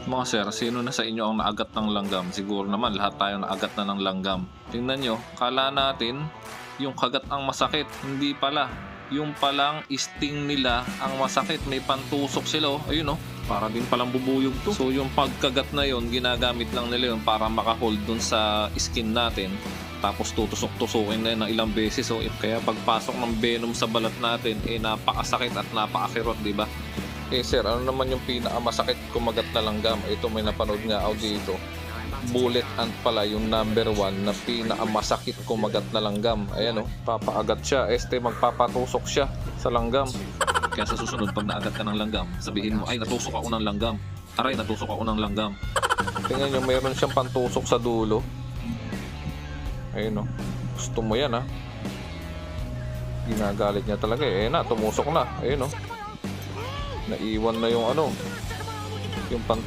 Mga sir, sino na sa inyo ang naagat ng langgam? Siguro naman lahat tayo naagat na ng langgam. Tingnan nyo, kala natin yung kagat ang masakit. Hindi pala. Yung palang sting nila ang masakit. May pantusok sila. Ayun para din palang bubuyog to. So yung pagkagat na yon, ginagamit lang nila yun para makahold dun sa skin natin. Tapos tutusok-tusukin na yun ng ilang beses. Kaya pagpasok ng venom sa balat natin, napakasakit at napakakirot, di ba? Sir, ano naman yung pinakamasakit kumagat na langgam? Ito, may napanood nga ako dito. Bullet ant pala yung number 1 na pinakamasakit kumagat na langgam. Ayan papaagat siya. Magpapatusok siya sa langgam. Kaya sa susunod, pag naagat ka ng langgam, sabihin mo, ay, natusok ako ng langgam. Aray, natusok ako ng langgam. Tingnan nyo, mayroon siyang pantusok sa dulo. Ayun gusto mo yan Ginagalit niya talaga tumusok na. Ayun naiwan na yung yung pantusok.